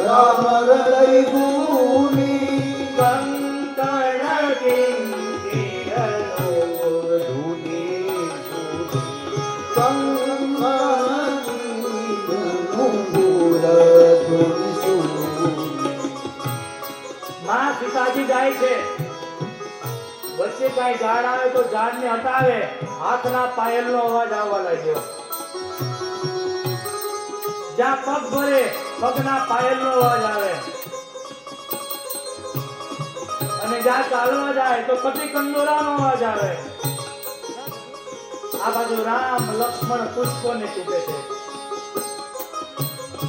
રામ હૃદય ગુની સીતાજી જાય છે, વચ્ચે કઈ ઝાડ આવે તો ઝાડ ને હટાવે, હાથના પાયલનો અવાજ આવવા લાગ્યો. જ્યાં પગ ભરે પગના પાયલનો અવાજ આવે, અને જ્યાં ચાલવા જાય તો કટી કંદોરાનો અવાજ આવે. આ બાજુ રામ લક્ષ્મણ પુષ્પોને ચૂકે છે.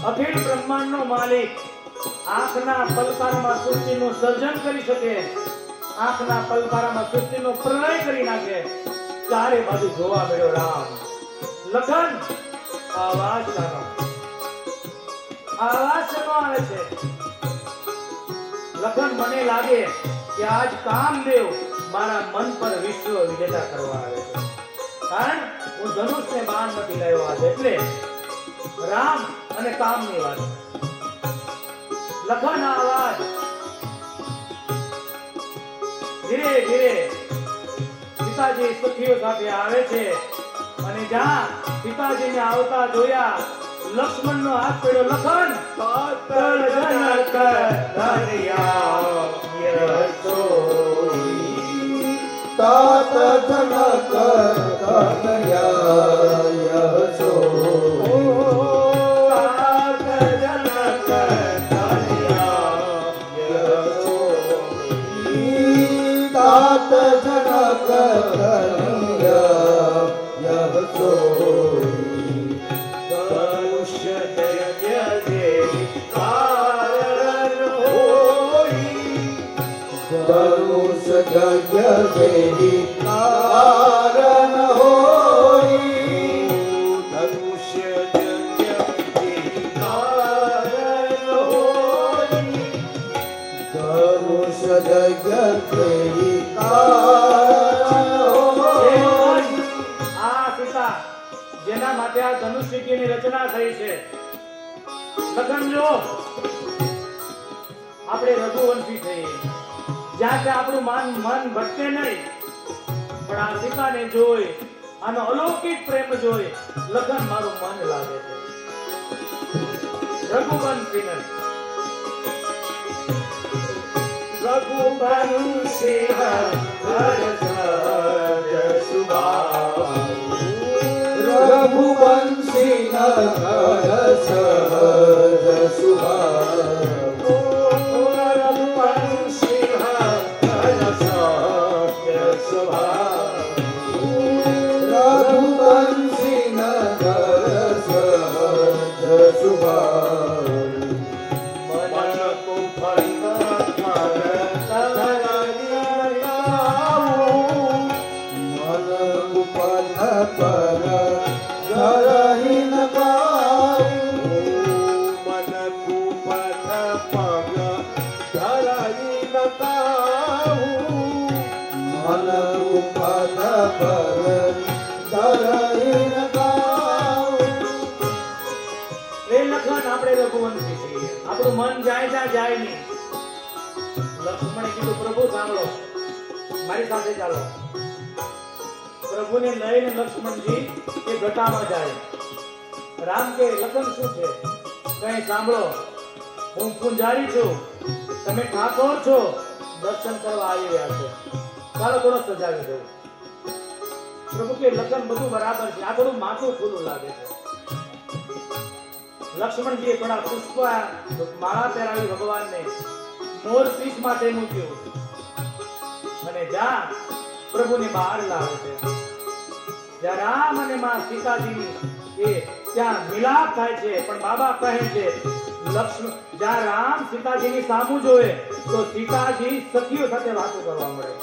અખિલ બ્રહ્માંડનો માલિક આંખના પલકારામાં સૃષ્ટિનું સર્જન કરી શકે, આંખના પલકારામાં સૃષ્ટિનો પ્રલય કરી નાખે. ચારે બાજુ જોવા મળ્યો રામ. લખન આવાજ શાનો આવે છે? લખન મને લાગે કે આજ કામદેવ મારા મન પર વિશ્વ વિજેતા કરવા આવે છે, કારણ હું ધનુષને બાણ નથી લાવ્યો આજ. એટલે રામ અને કામની વાત. લખન આવાજ ધીરે ધીરે સીતાજી સખીઓ સાથે આવે છે, અને જ્યાં સીતાજીને આવતા જોયા લક્ષ્મણનો હાથ પડ્યો. લખન તાત જનક જેના માટે આ ધનુષ્યની રચના થઈ છે. લખન જો આપણે રઘુવંશી છીએ, જ્યાં ત્યાં આપણું મન ભટકે નહીં, પણ આ સીતાને જોઈ, આનો અલૌકિક પ્રેમ જોઈ લખન મારું મન લાગે છે. રઘુવંશી રઘુવંશી રઘુવંશી આપણું મન જાય નહીં. લક્ષ્મણે કીધું પ્રભુ સાંભળો, મારી સાથે ચાલો. પ્રભુને લઈને લક્ષ્મણજી એ ઘટામાં જાય. રામ કે લખન શું છે? કઈ સાંભળો, હું પૂંજારી છું, તમે ઠાકોર છો, દર્શન કરવા આવી રહ્યા છો, ચાલો થોડો સજાવી દઉં. પ્રભુ કે લખન બધું બરાબર છે, આ થોડું માથું ખુલ્લું લાગે છે. લક્ષ્મણજીએ થોડા પુષ્પ માળા પહેરાવી ભગવાનને, મોર પીઠ માટે મૂક્યું, અને જ્યાં પ્રભુને બહાર લાવે છે, જ્યાં રામ અને માં સીતાજીની એ ત્યાં મિલાપ થાય છે. પણ બાબા કહે છે લક્ષ્મણ જ્યાં રામ સીતાજીની સામું જોવે તો સીતાજી સખીઓ સાથે વાતો કરવા મળે,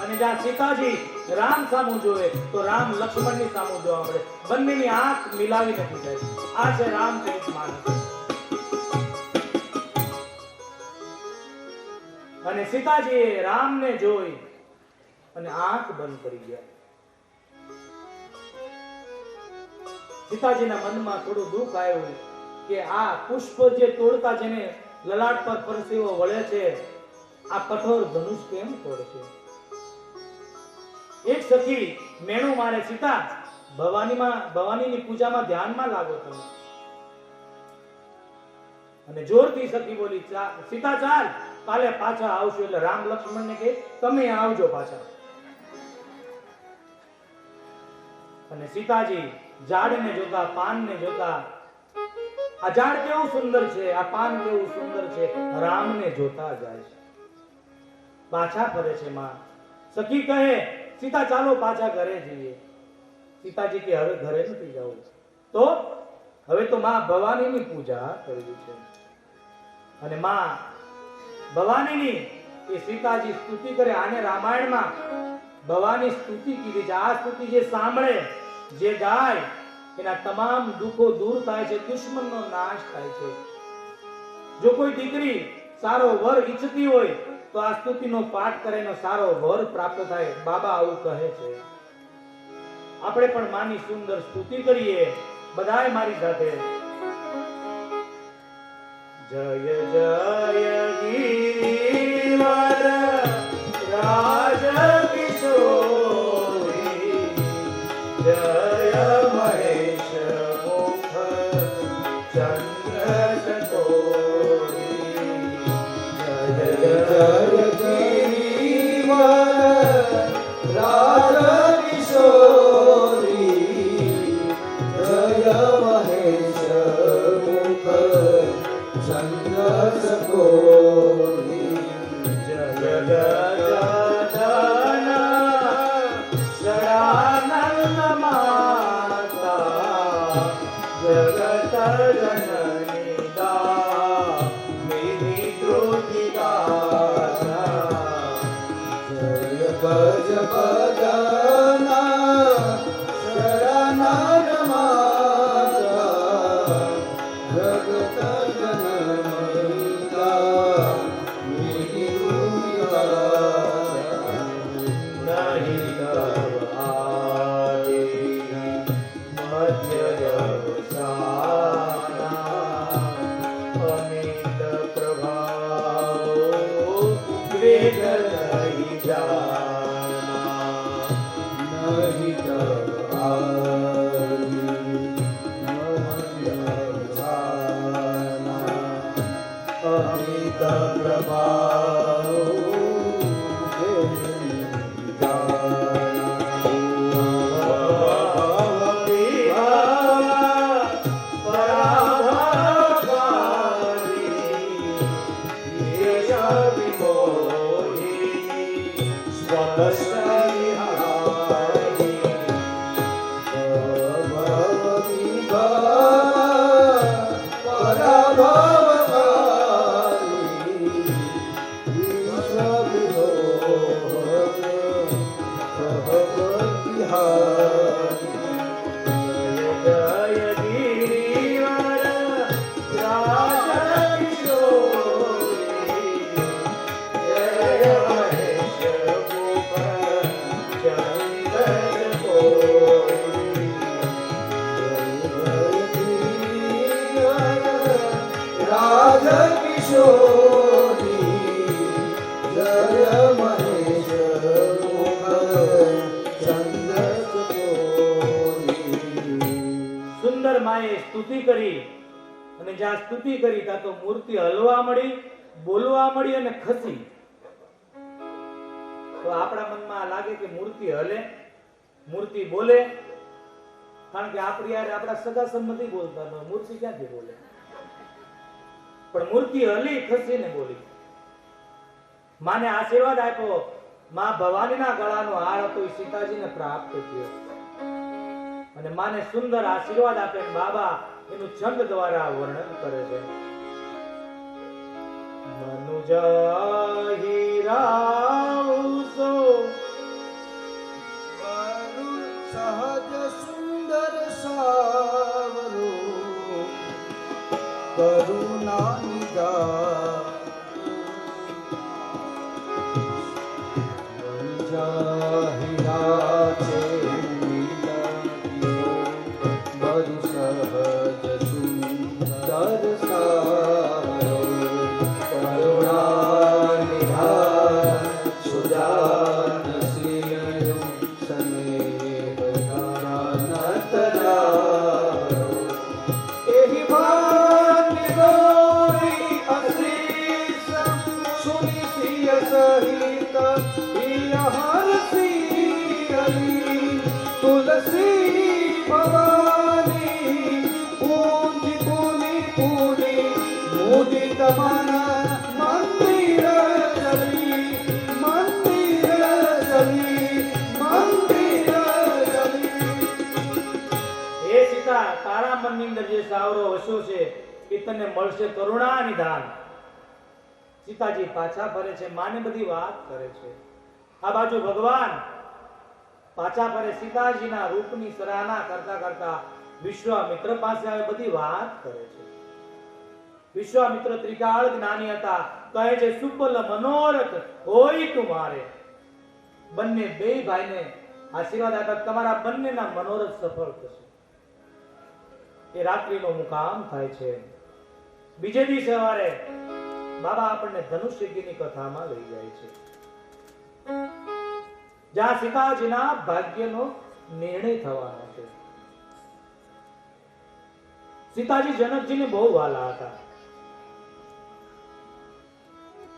અને જ્યાં સીતાજી રામ સામું જોવે તો રામ લક્ષ્મણની સામું જોવા મળે. બંનેની આંખ મિલાવી નથી થાય. આ છે રામચરિત માનસ. અને સીતાજીએ રામને જોઈ અને આંખ બંધ કરી ગયા. સીતાજીના મનમાં થોડું દુઃખ આવ્યું કે આ પુષ્પ જે તોડતા જેને લલાટ પર પરસેવો વળે છે, આ કઠોર ધનુષ કેમ તોડશે? એક સખી મેણું મારે, સીતા ભવાનીની પૂજામાં ધ્યાનમાં લાગો તમે. અને જોરથી સખી બોલી, સીતા ચાલ, કાલે પાછા આવશું. એટલે રામ લક્ષ્મણને કહે, તમે આવજો પાછા. અને સીતાજી ઝાડને જોતા, પાનને જોતા, આ ઝાડ કેવું સુંદર છે, આ પાન કેવું સુંદર છે, રામને જોતા જાય છે. પાછા ફરે છે માં. સખી કહે, સીતા ચાલો પાછા ઘરે જઈએ. સીતાજી કે હવે ઘરે નથી જવું, તો હવે તો માં ભવાનીની પૂજા કરવી છે. અને માં ભવાનીની એ સીતાજી સ્તુતિ કરે. આને રામાયણમાં ભવાની સ્તુતિ કીધી છે. આ સ્તુતિ જે સાંભળે, જે ગાય, એના તમામ દુઃખો દૂર થાય છે, દુશ્મનનો નાશ થાય છે. જો કોઈ દીકરી સારો વર ઈચ્છતી હોય તો આ સ્તુતિનો પાઠ કરે, એનો સારો વર પ્રાપ્ત થાય. બાબા આવું કહે છે. આપણે પણ માની સુંદર સ્તુતિ કરીએ, બધાય મારી સાથે. જય જય ગિરિવર રાજ કિશોરી, જય મહેશ મુખ ચંદ્ર ચકોરી, જય જય ગિરિવર રાજ કિશોરી, જય મહેશ મુખ ચંદ્ર ચકોરી, જય ગજાનન શરણાનંદ માતા, જગત જનની દામિની ધ્રુતિકારા, જય ગજ ગજાનન શરણાનંદ માતા, જગત જનની દામિની ધ્રુતિકારા, નહીં દવાઈ મધ્ય યવસાના, અમિત પ્રભાવો વેગ નહીં જાના, નહીં દવાઈ મધ્ય યવસાના, અમિત પ્રભાવો સુંદર માએ સ્તુતિ કરી. અને જ્યાં સ્તુતિ કરી ત્યાં તો મૂર્તિ હલવા મળી, બોલવા મળી અને ખસી. તો આપણા મનમાં લાગે કે મૂર્તિ હલે, મૂર્તિ બોલે, કારણ કે આપણી યાર આપણા સગા સંબંધી બોલતા ન, મૂર્તિ ક્યાંથી બોલે? પણ મૂર્તિ હલી, ખસી ને બોલી. માને આશીર્વાદ આપ્યો. માં ભવાનીના ગળાનો હાર હતો એ સીતાજીને પ્રાપ્ત થયો. અને માને સુંદર આશીર્વાદ આપે. બાબા એનું છંદ દ્વારા વર્ણન કરે છે. મનુજા હીરાઉસો સહજ સુંદર સાવરો, કરુણા નિદા महर्षि हरि तुलसी भवानी पूजी पुनि पुनि मुदित मन मंदिर चली मंदिर चली मंदिर चली। હે સીતા, તારા મનની અંદર જે સાવરો વસ્યો છે એ તને મળશે કરુણા નિધાન. સીતાજી પાછા ફરે છે, માને બધી વાત કરે છે. આ બાજુ ભગવાન પાછા ફરે, સીતાજીના રૂપની સરાહના કરતા કરતા વિશ્વામિત્ર પાસે આવે, બધી વાત કરે છે. વિશ્વામિત્ર ત્રિકાળ જ્ઞાની હતા, કહે છે સુપલ મનોરથ હોય તુમારે. બંને બે ભાઈને આશીર્વાદ આપ્યા, તમારા બંનેના મનોરથ સફળ થશે. એ રાત્રિનો મુકામ થાય છે. બીજે દિવસે સવારે બાબા આપણને ધનુષ્યગીની કથામાં લઈ જાય છે, જ્યાં સીતાજીના ભાગ્યનો નિર્ણય થવાનો છે. સીતાજી જનકજીને બહુ વાલા હતા.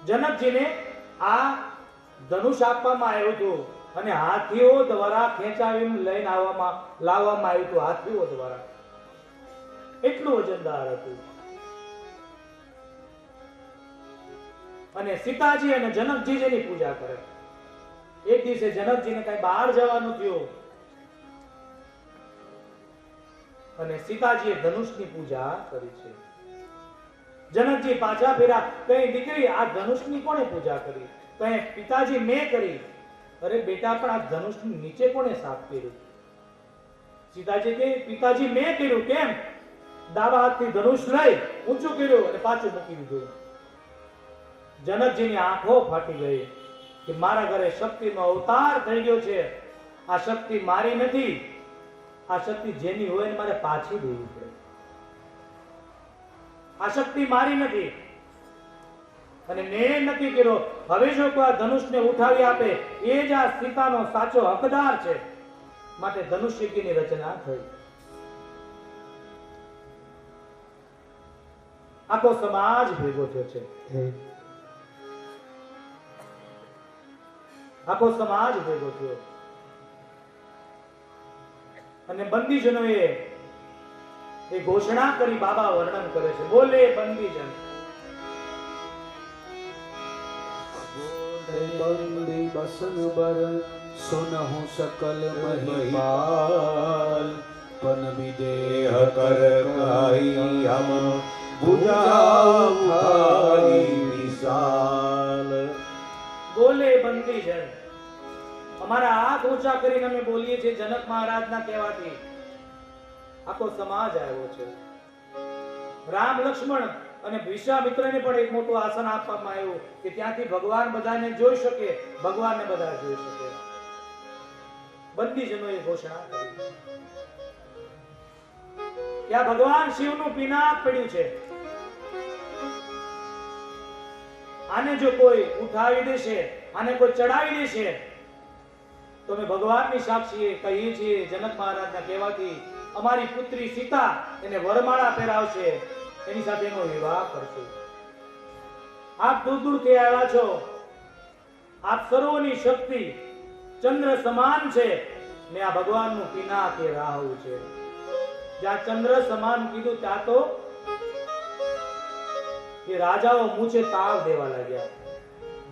જનકજીને આ ધનુષ આપવામાં આવ્યું હતું અને હાથીઓ દ્વારા ખેંચાવીને લઈને લાવવામાં આવ્યું હતું. હાથીઓ દ્વારા એટલું વજનદાર હતું. અને સીતાજી અને જનકજી જેની પૂજા કરે. એક દિવસે જનકજીને કઈ બહાર જવાનું થયું અને સીતાજીએ ધનુષની પૂજા કરી છે. જનકજી પાછા ફેરા, કઈ દીકરી આ ધનુષની કોણે પૂજા કરી? કઈ પિતાજી મેં કરી. અરે બેટા, પણ આ ધનુષની નીચે કોણે સાફ કર્યું? સીતાજી કે પિતાજી મેં કર્યું. કેમ? ડાબા હાથથી ધનુષ લઈ ઊંચું કર્યું અને પાછું મૂકી દીધું. જનકજીની આંખો ફાટી ગઈ કે મારા ઘરે શક્તિનો અવતાર થઈ ગયો છે. આ શક્તિ મારી નથી, આ શક્તિ જેની હોય ને મારે પાછી દેવી પડે. આ શક્તિ મારી નથી અને મેં નક્કી કર્યો, હવે જો કોઈ આ ધનુષને ઉઠાવી આપે એ જ આ સીતાનો સાચો હકદાર છે. માટે ધનુષ્યગીની રચના થઈ. આખો સમાજ ભેગો થયો છે. આખો સમાજ ભેગો થયો અને બંદીજનોએ એ ઘોષણા કરી. બાબા વર્ણન કરે છે, બોલે બંદીજન. બંદી બસન બર સુનહુ સકલ મહિપાલ પન વિદેહ કર કાઈ હમ બુજાઉ વિશાલ. બોલે બંદીજન. અમારા હાથ ઊંચા કરીને અમે બોલીએ છીએ જનક મહારાજના કહેવાથી. આખો સમાજ આવ્યો છે. રામ, લક્ષ્મણ અને વિશ્વામિત્રને પણ એક મોટું આસન આપવામાં આવ્યું કે ત્યાંથી ભગવાન બધાને જોઈ શકે, ભગવાનને બધા જોઈ શકે. બંદીજનોએ ઘોષણા કરી કે આ ભગવાન શિવનું પિનાક પડ્યું છે. આને જો કોઈ ઉઠાવી દેશે, આને કોઈ ચડાવી દેશે તો અમે ભગવાનની સાક્ષીએ કહીએ છીએ જનક મહારાજના કહેવાથી અમારી પુત્રી સીતા એને વરમાળા પહેરાવશે, એની સાથે એનો વિવાહ કરશું. આપ દૂર દૂરથી આવ્યા છો. આપ સર્વોની શક્તિ ચંદ્ર સમાન છે ને આ ભગવાનનું પિનાક એ રાહુ છે. જ્યાં ચંદ્ર સમાન કીધું ત્યાં તો એ રાજાઓ મૂછે તાવ દેવા લાગ્યા,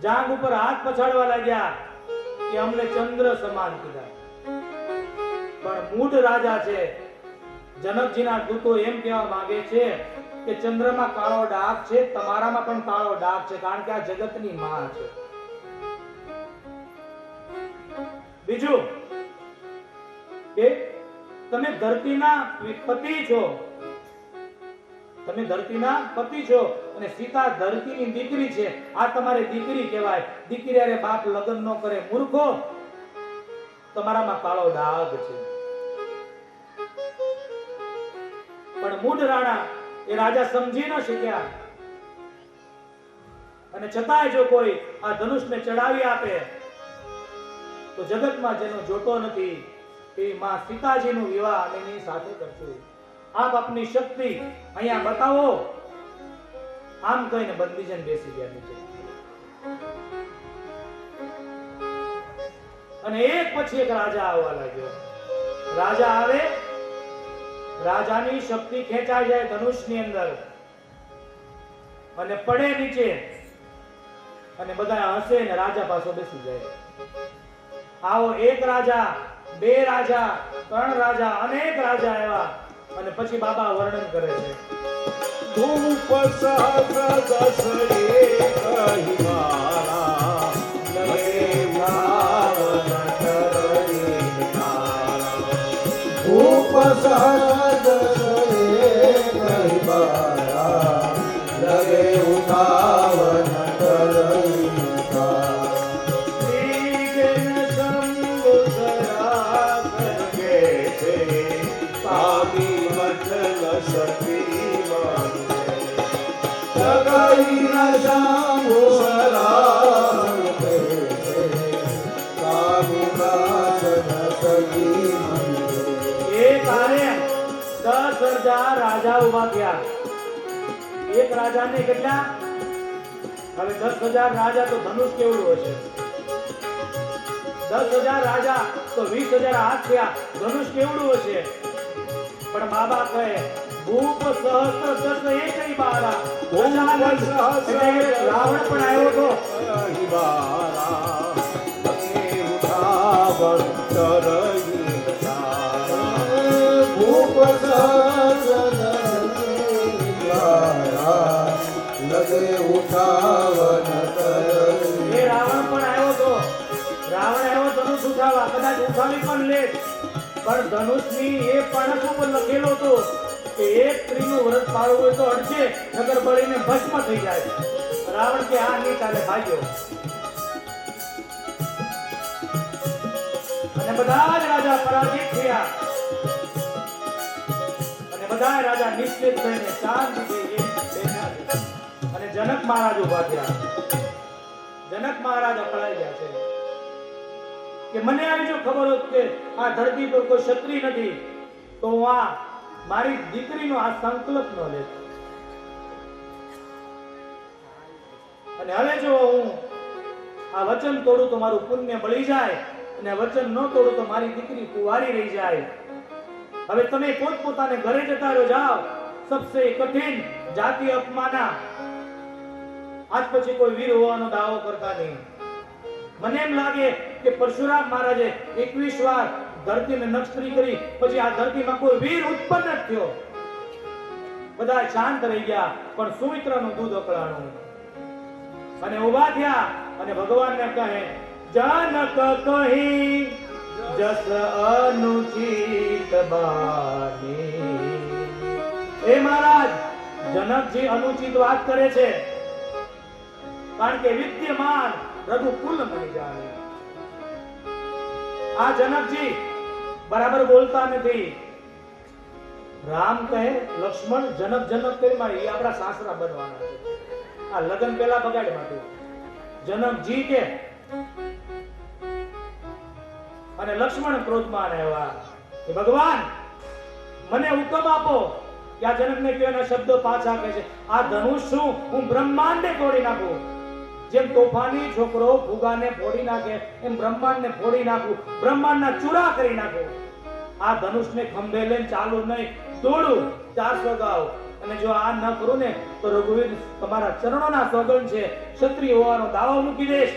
જાંગ ઉપર હાથ પછાડવા લાગ્યા કે અમને ચંદ્ર સમાન કીધા. પણ મૂઢ રાજા છે. જનકજીના દૂતો એમ કહેવા માંગે છે કે ચંદ્રમાં કાળો ડાઘ છે, તમારામાં પણ કાળો ડાઘ છે, કારણ કે આ જગતની માં છે. બીજું કે તમે ધરતીના પતિ છો, તમે ધરતીના પતિ છો અને સીતા ધરતીની દીકરી છે. આ તમારી દીકરી કહેવાય. દીકરી અરે બાપ લગ્ન ન કરે, મૂર્ખો, તમારામાં કાળો ડાઘ છે. પણ મૂઢ રાણા એ રાજા સમજી ન શક્યા અને છતાંય જો કોઈ આ ધનુષને ચડાવી આપે તો જગતમાં જેનો જોતો નથી એ માં સીતાજીનું વિવાહ અને એની સાથે કરશું. આપ આપની શક્તિ અહીંયા બતાવો. આમ કહીને બંદીજન બેસી ગયા નીચે. અને એક પછી એક રાજા આવવા લાગ્યો. રાજા આવે, રાજાની શક્તિ ખેંચાઈ જાય ધનુષની અંદર અને પડે નીચે અને બધા હસે ને રાજા પાછો બેસી જાય. આવો એક રાજા, બે રાજા, ત્રણ રાજા, અનેક રાજા આવ્યા અને પછી બાબા વર્ણન કરે છે. ધૂપ સહસ્ર દસ એક હિમારા લગે ભાવન કરે તારા. ધૂપ સહસ્ર દસ એક હિમારા લગે ઉઠાવન કરે તારા. શ્રીજન શંભુ સરા કે છે કામી મચલ સતી સગાઈ ના શાંભુ સરામ કે છે કામી મચલ સતી એ તારે 10,000 રાજા ઉભા થયા. એક રાજાને કેટલા? હવે 10,000 રાજા તો ધનુષ કેવડું હશે? 10,000 રાજા તો 20,000 હાથ થયા. ધનુષ કેવડું હશે? પણ બાબા કહે ભૂપ સહસ્ત્ર દસ એકઈ બારા. રાવણ પણ આવ્યો તો હિમારા લગે ઉઠાવન કરે તારા. ભૂપ લગે ઉઠાવન એ રાવણ પણ આવ્યો તો. રાવણ આવ્યો ધનુષ ઉઠાવવા, કદાચ ઉઠાવી પણ લે, પણ ધનુષની એ પણસ ઉપર લખેલો હતો કે એક સ્ત્રીનું વ્રત પાળવું હોય તો અડશે, નગર બળીને ભસ્મ થઈ જાય. રાવણ કે આ નહીં ચાલે, ભાગ્યો. અને બધા જ રાજા પરાજિત થયા અને બધા રાજા નિશ્ચિત થઈને શાંતિથી બેઠા. અને જનક મહારાજ ઉભા થયા. જનક મહારાજ અકળાઈ ગયા છે કે મને આવી જો ખબર હોત કે આ ધરતી પર કોઈ ક્ષત્રિય નથી તો હું આ મારી દીકરીનો આ સંકલ્પ ન લેત. અને હવે જો હું આ વચન તોડું તો મારું પુણ્ય બળી જાય અને વચન ન તોડું તો મારી દીકરી કુંવારી રહી જાય. હવે તમે પોતપોતાને ઘરે જતા રહ્યો, જાઓ. સબસે કઠિન જાતિ અપમાના. આજ પછી કોઈ વીર હોવાનો દાવો કરતા નહીં. મને એમ લાગે કે પરશુરામ મહારાજે 21 વાર ધરતીને નક્ષત્રી કરી, પછી આ ધરતીમાં કોઈ વીર ઉત્પન્ન જ થયો. બધા શાંત રહી ગયા, પણ સુમિત્રાનું દૂધ અકળાણું અને ઉભા થયા અને ભગવાનને કહે જનક કહી જસ અનુચિત બાની. એ મહારાજ, જનકજી અનુચિત વાત કરે છે, કારણ કે વિદ્યમાન રઘુકુલ મની જાણે. આ જનકજી બરાબર બોલતા નથી. રામ કહે લક્ષ્મણ જનક જનક કરી મારી, એ આપણા સાસરા બનવાના છે. આ લગ્ન પહેલા બગાડ માંડ્યું. જનકજી કે અને લક્ષ્મણ ક્રોધમાં આવ્યા કે ભગવાન મને હુકમ આપો કે આ જનકને કહેવાના શબ્દો પાછા કહે છે. આ ધનુષ શું હું બ્રહ્માંડને તોડી નાખું? જેમ તોફાની છોકરો ફુગાને ફોડી નાખે એમ બ્રહ્માંડને ફોડી નાખું, બ્રહ્માંડના ચૂરા કરી નાખું. આ ધનુષને ખંભે લઈને ચાલુ નહીં, દોડું 400 ગાવ. અને જો આ ન કરું ને તો રઘુવીર તમારા ચરણોના સોગંદ છે, ક્ષત્રિય હોવાનો દાવો મૂકી દઈશ.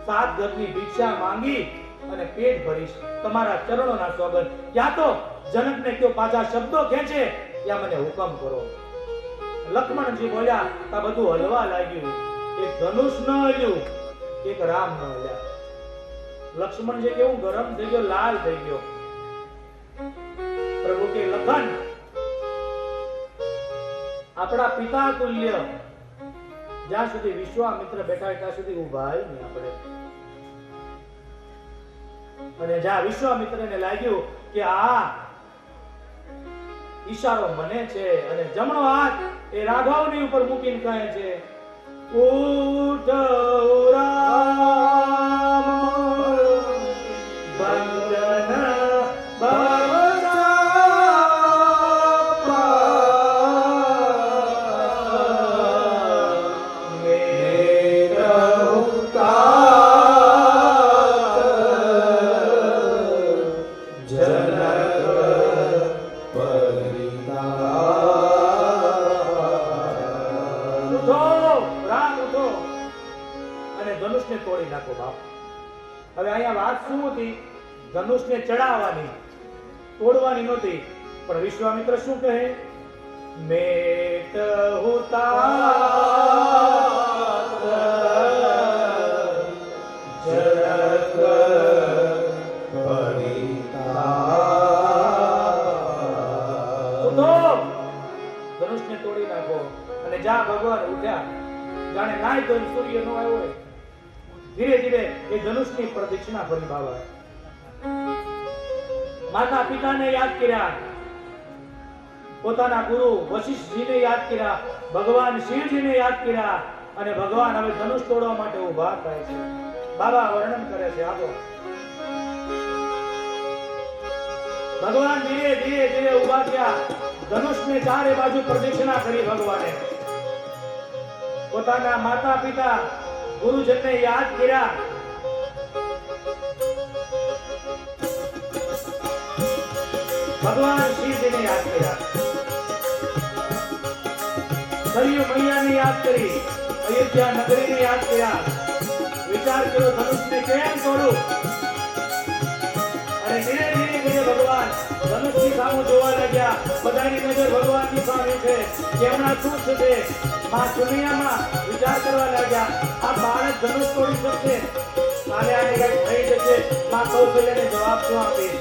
7 ઘરની ભિક્ષા માંગી અને પેટ ભરીશ, તમારા ચરણોના સોગંદ. યા તો જનકને કયો પાછા શબ્દો ખેંચે, યા મને હુકમ કરો. લક્ષ્મણજી બોલ્યા આ બધું હલવા લાગ્યું. એક ધનુષ ન હલ્યું, એક રામ ન હલ્યા. લક્ષ્મણજી કેવું ગરમ થઈ ગયો, લાલ થઈ ગયો. પ્રભુ કે લખન આપણા પિતા તુલ્ય જ્યાં સુધી વિશ્વામિત્ર બેઠા ત્યાં સુધી ઉભા નહીં આપણે. અને જ્યાં વિશ્વામિત્રને લાગ્યું કે આ ઈશારો મને છે અને જમણો હાથ એ રાઘવની ઉપર મૂકીને કહે છે ઉઠ રામ બંધન અહીંયા વાત શું હતી? ધનુષને ચડાવવાની, તોડવાની નહોતી. પણ વિશ્વામિત્ર શું કહે? મેટ ધનુષને તોડી નાખો. અને જા ભગવાન ઉઠ્યા, જાણે નાય તો સૂર્ય નો આવ્યો હોય. ધીરે ધીરે એ ધનુષની પ્રદક્ષિણા ફરી બાબા માતા પિતાને યાદ કર્યા, પોતાના ગુરુ વશિષ્ઠજીને યાદ કર્યા, ભગવાન શિવજીને યાદ કર્યા, અને ભગવાન હવે ધનુષ તોડવા માટે ઊભા થાય છે. બાબા વર્ણન કરે છે, આપો. ભગવાન ધીરે ધીરે ધીરે ઊભા થયા, ધનુષને ચારે બાજુ પ્રદક્ષિણા કરી. ભગવાને પોતાના માતા પિતા ગુરુજનને યાદ કર્યા. ભગવાન શિવજીને યાદ કર્યા, સરયુ મૈયાને યાદ કરી, અયોધ્યા નગરીને યાદ કર્યા. વિચાર કર્યો ધનુષને કેમ તોડું? અને ધીરે ધીરે ધીરે ભગવાન ધનુષની સામે જોવા લાગ્યા. બધાની નજર ભગવાનની સામે છે. કેમના શું છે? માં સુનિયામાં વિચાર કરવા લાગ્યા, આ બાળક ધનુષ તોડી શકશે? કાલે આને કંઈક થઈ જશે. માં કૌશલ્યને જવાબ શું આપીશ?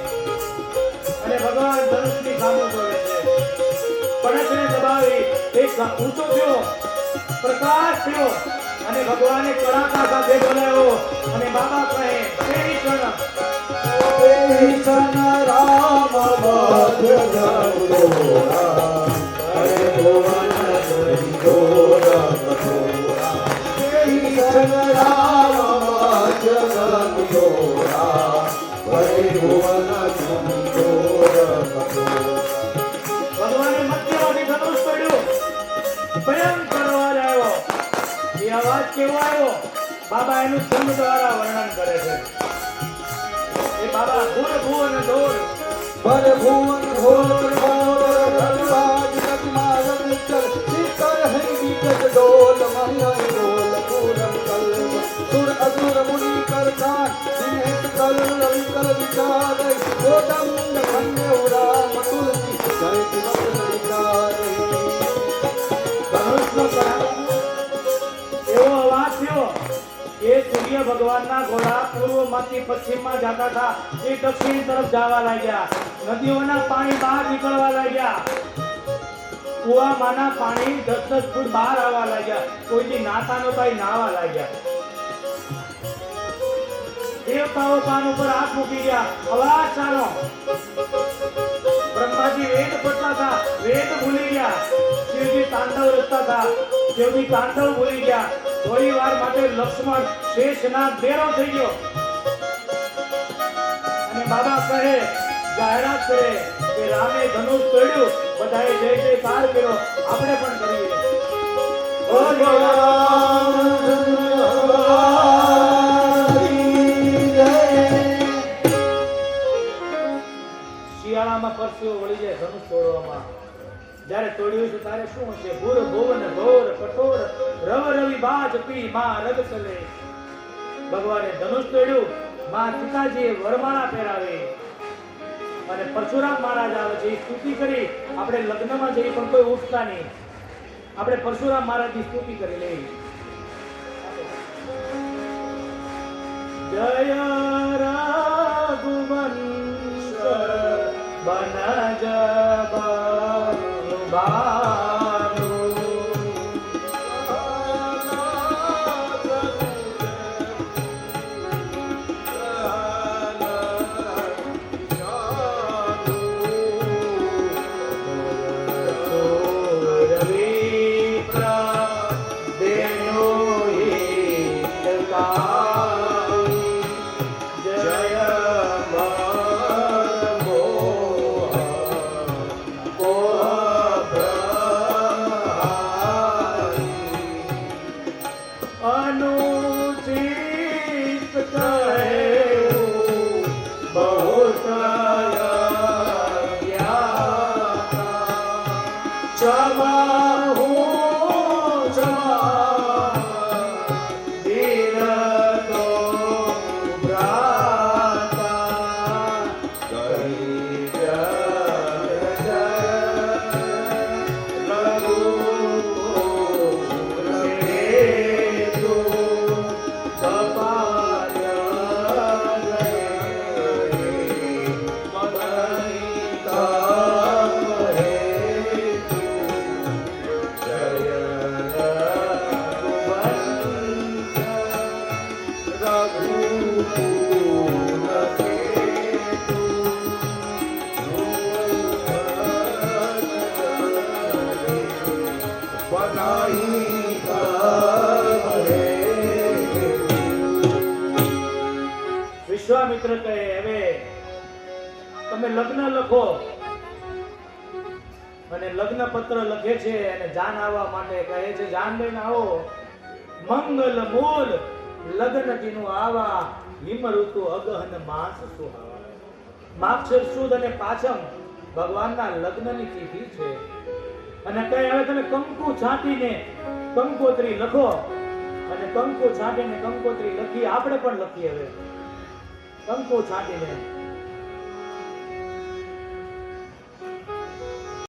અને ભગવાન ધનુષની સામે જોડે છે. પડખને દબાવી એક ઊંચો થયો, પ્રકાશ થયો, અને ભગવાને કડાકા સાથે બોલાવ્યો. અને બાબા કહે, હે ઈશ્વર, રામ બાધ્ય જગદોરા, હરે ભુવન જગદોરા કઠોરા. રામ બાધ્ય જગદોરા, હરે ભુવન જગદોરા કઠોરા. ભગવાને મધ્યમાંથી ધનુષ તોડ્યું. ભયંકર અવાજ આવ્યો. એ અવાજ કેવો આવ્યો? બાબા એનું છંદ દ્વારા વર્ણન કરે છે. એ બાબા ભૂર ભુવન દોર, પર ભુવન ઘોર ઘોર ધનવાજ નગમાલ નિકલ શિખર હૈ વિકટ ડોલ મહિલા ડોલ પૂરમ કલ સુર અસુર મુનિ કર કાન દિનેશ કલ રવિ કલ વિચાર ગોદમ ધન્ય ઉરા મતુલસી જય દિવસ વિચાર. ધનુષનો એવો અવાજ થયો કે સૂર્ય ભગવાનના ઘોડા પૂર્વમાંથી પશ્ચિમમાં જતા હતા, એ દક્ષિણ તરફ જવા લાગ્યા. નદીઓના પાણી બહાર નીકળવા લાગ્યા. કુવામાંના પાણી 10-10 ફૂટ બહાર આવવા લાગ્યા. કોઈથી નાતા નહોતા, એ નાવા લાગ્યા. દેવતાઓ કાન ઉપર હાથ મૂકી ગયા. અવાજ સાનો. બ્રહ્માજી વેદ પઢતા હતા, વેદ ભૂલી ગયા. શિવજી તાંડવ રચતા હતા, શિવજી તાંડવ ભૂલી ગયા. થોડી વાર માટે લક્ષ્મણ શેષનાગ બેરો થઈ ગયો. અને બાબા કહે, જાહેરાત કરે કે રામે ધનુષ તોડ્યું. બધાએ જય જયકાર કર્યો. આપણે પણ કરીએ. શિયાળામાં પરસેવો વળી જાય ધનુષ તોડવામાં. જ્યારે તોડ્યું છે ત્યારે શું હશે? ભૂર ભુવન ઘોર કઠોર રવ રવિ બાજ પી માં રગ ચલે. ભગવાને ધનુષ તોડ્યું. માં સીતાજીએ વરમાળા પહેરાવી. અને પરશુરામ મહારાજ આવે છે, એ સ્તુતિ કરી. આપણે લગ્નમાં જઈએ પણ કોઈ ઉઠતા નહીં. આપણે પરશુરામ મહારાજની સ્તુતિ કરી લઈએ. જય રઘુવંશ બનજ ભાનુ. જય વિશ્વામિત્ર કહે હવે તમે લગ્ન લખો અને લગ્ન પત્ર લખે છે અને જાન આવવા માટે કહે છે જાન લઈને આવો મંગલ મૂળ લગ્ન દીનું આવા હિમ ઋતુ અગહન માસ સુહાવા માગશર સુદ અને પાછમ ભગવાનના લગ્નની તિથિ છે અને કહે હવે તમે કંકુ છાંટીને કંકોત્રી લખો અને કંકુ છાંટીને કંકોત્રી લખી આપણે પણ લખીએ હવે કંકુ છાંટીને